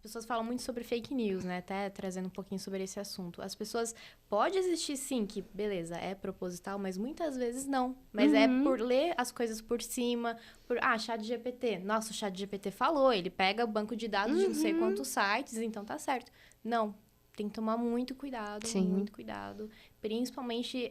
pessoas falam muito sobre fake news, né? Até trazendo um pouquinho sobre esse assunto. As pessoas... Pode existir, sim, que, beleza, é proposital, mas muitas vezes não. Mas é por ler as coisas por cima, chat GPT. Nossa, o chat GPT falou, ele pega o banco de dados de não sei quantos sites, então tá certo. Não, tem que tomar muito cuidado, Sim. muito cuidado. Principalmente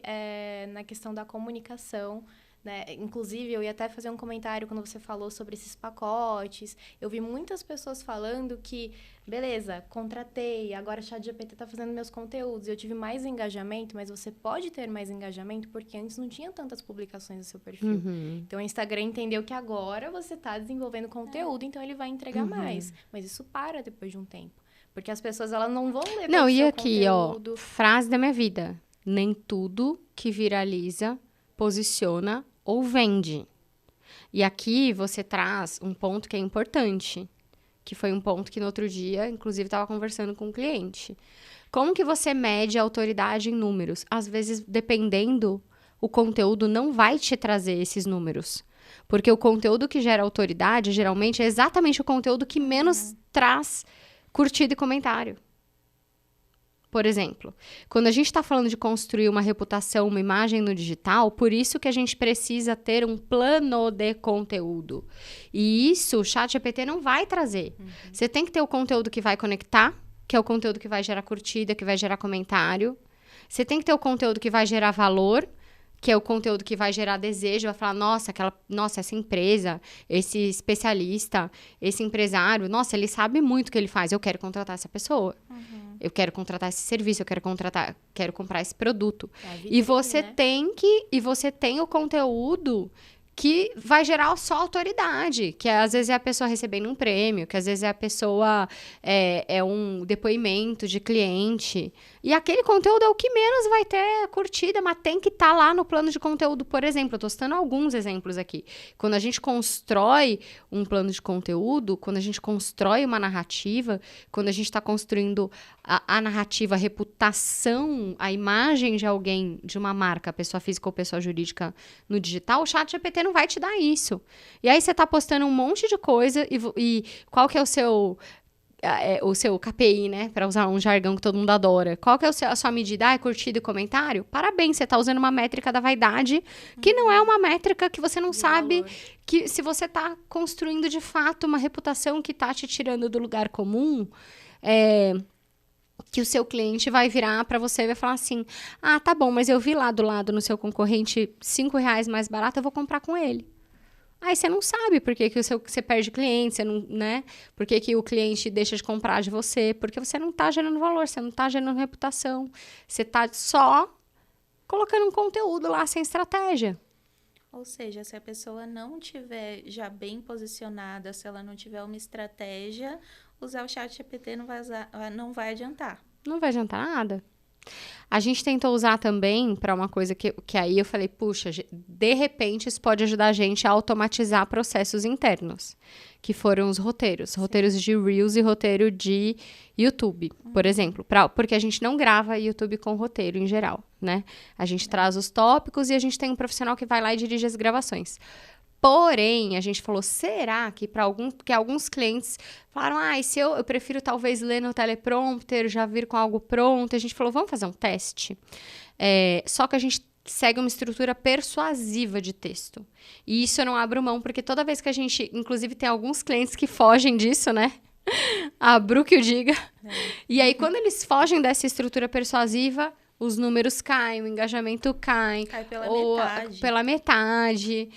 na questão da comunicação, né? Inclusive, eu ia até fazer um comentário quando você falou sobre esses pacotes. Eu vi muitas pessoas falando que, beleza, contratei, agora o ChatGPT está fazendo meus conteúdos. Eu tive mais engajamento, mas você pode ter mais engajamento porque antes não tinha tantas publicações no seu perfil. Então, o Instagram entendeu que agora você está desenvolvendo conteúdo, então ele vai entregar mais. Mas isso para depois de um tempo. Porque as pessoas, elas não vão ler todo o seu conteúdo. Frase da minha vida. Nem tudo que viraliza, posiciona ou vende. E aqui você traz um ponto que é importante, que foi um ponto que no outro dia, inclusive, estava conversando com um cliente. Como que você mede a autoridade em números? Às vezes, dependendo, o conteúdo não vai te trazer esses números. Porque o conteúdo que gera autoridade, geralmente, é exatamente o conteúdo que menos traz curtida e comentário. Por exemplo, quando a gente está falando de construir uma reputação, uma imagem no digital, por isso que a gente precisa ter um plano de conteúdo. E isso o ChatGPT não vai trazer. Você tem que ter o conteúdo que vai conectar, que é o conteúdo que vai gerar curtida, que vai gerar comentário. Você tem que ter o conteúdo que vai gerar valor, que é o conteúdo que vai gerar desejo, vai falar, nossa, essa empresa, esse especialista, esse empresário, nossa, ele sabe muito o que ele faz, eu quero contratar essa pessoa. Eu quero contratar esse serviço, quero comprar esse produto. Vitrine, E você tem o conteúdo que vai gerar só autoridade, que às vezes é a pessoa recebendo um prêmio, que às vezes é a pessoa é um depoimento de cliente. E aquele conteúdo é o que menos vai ter curtida, mas tem que estar lá no plano de conteúdo. Por exemplo, eu estou citando alguns exemplos aqui. Quando a gente constrói um plano de conteúdo, quando a gente constrói uma narrativa, quando a gente está construindo a narrativa, a reputação, a imagem de alguém, de uma marca, pessoa física ou pessoa jurídica no digital, o ChatGPT não vai te dar isso. E aí você está postando um monte de coisa e qual que é o seu KPI, né? Para usar um jargão que todo mundo adora. Qual que é a sua medida? Curtida e comentário? Parabéns, você está usando uma métrica da vaidade, que não é uma métrica que você não sabe que se você está construindo de fato uma reputação que está te tirando do lugar comum, que o seu cliente vai virar para você e vai falar assim, tá bom, mas eu vi lá do lado no seu concorrente R$5 mais barato, eu vou comprar com ele. Aí você não sabe por que você perde cliente, você não, né? Por que o cliente deixa de comprar de você? Porque você não está gerando valor, você não está gerando reputação. Você está só colocando um conteúdo lá sem estratégia. Ou seja, se a pessoa não tiver já bem posicionada, se ela não tiver uma estratégia, usar o ChatGPT não vai adiantar. Não vai adiantar nada. A gente tentou usar também para uma coisa que aí eu falei, puxa, de repente isso pode ajudar a gente a automatizar processos internos, que foram os roteiros de Reels e roteiro de YouTube, por exemplo, porque a gente não grava YouTube com roteiro em geral, né? A gente traz os tópicos e a gente tem um profissional que vai lá e dirige as gravações. Porém, a gente falou, será que porque alguns clientes falaram, eu prefiro talvez ler no teleprompter, já vir com algo pronto. A gente falou, vamos fazer um teste? Só que a gente segue uma estrutura persuasiva de texto. E isso eu não abro mão, porque toda vez que a gente, inclusive tem alguns clientes que fogem disso, né? A Bru que o diga. E aí, quando eles fogem dessa estrutura persuasiva, os números caem, o engajamento cai pela metade.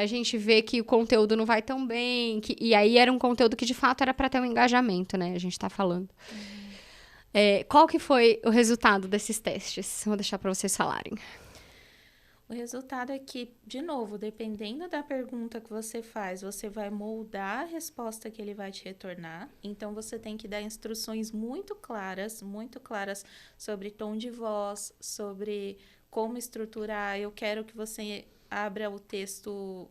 A gente vê que o conteúdo não vai tão bem. E aí era um conteúdo que, de fato, era para ter um engajamento, né? A gente tá falando. Qual que foi o resultado desses testes? Vou deixar para vocês falarem. O resultado é que, de novo, dependendo da pergunta que você faz, você vai moldar a resposta que ele vai te retornar. Então, você tem que dar instruções muito claras sobre tom de voz, sobre como estruturar. Eu quero que você abra o texto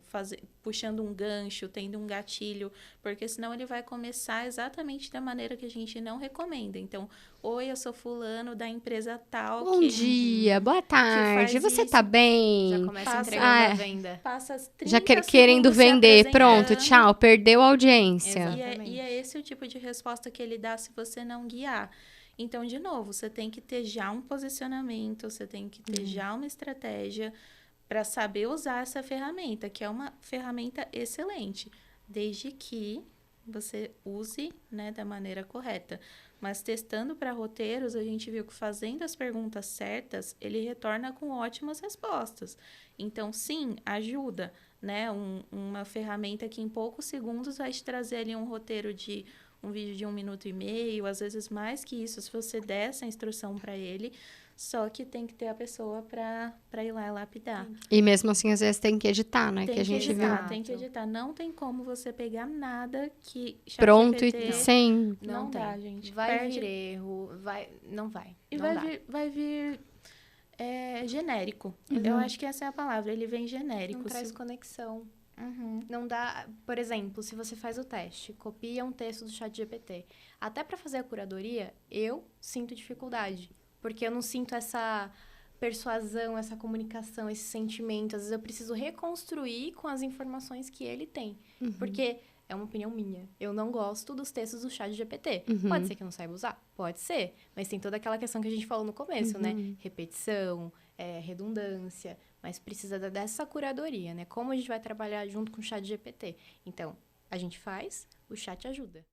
puxando um gancho, tendo um gatilho, porque senão ele vai começar exatamente da maneira que a gente não recomenda. Então, oi, eu sou fulano da empresa tal. Bom dia, boa tarde, você tá Já bem? começa Passa- entregando Ah, a é. venda. Passa as 30 Já querendo segundos se vender, pronto, apresentando. tchau, perdeu a audiência. Exato. E é Exatamente. esse o tipo de resposta que ele dá se você não guiar. Então, de novo, você tem que ter já um posicionamento, você tem que ter já uma estratégia para saber usar essa ferramenta, que é uma ferramenta excelente, desde que você use, né, da maneira correta. Mas testando para roteiros, a gente viu que fazendo as perguntas certas, ele retorna com ótimas respostas. Então, sim, ajuda, né? Uma ferramenta que em poucos segundos vai te trazer ali um roteiro de um vídeo de 1 minuto e meio, às vezes mais que isso, se você der essa instrução para ele. Só que tem que ter a pessoa para ir lá e lapidar. E mesmo assim, às vezes tem que editar, né? Tem que a gente viu editar. tem que editar. Não tem como você pegar nada que pronto e ChatGPT sem. não tem. dá, gente. Vai Perde- vir erro, não vai. E não dá. vai vir genérico. Eu acho que essa é a palavra. Ele vem genérico. Não traz Se- conexão. Uhum. Não dá, por exemplo, se você faz o teste, copia um texto do ChatGPT. Até para fazer a curadoria, eu sinto dificuldade, porque eu não sinto essa persuasão, essa comunicação, esse sentimento. Às vezes eu preciso reconstruir com as informações que ele tem, porque é uma opinião minha. Eu não gosto dos textos do ChatGPT. Pode ser que eu não saiba usar? Pode ser, mas tem toda aquela questão que a gente falou no começo, né? Repetição, redundância, mas precisa dessa curadoria, né? Como a gente vai trabalhar junto com o ChatGPT? Então, a gente faz, o chat ajuda.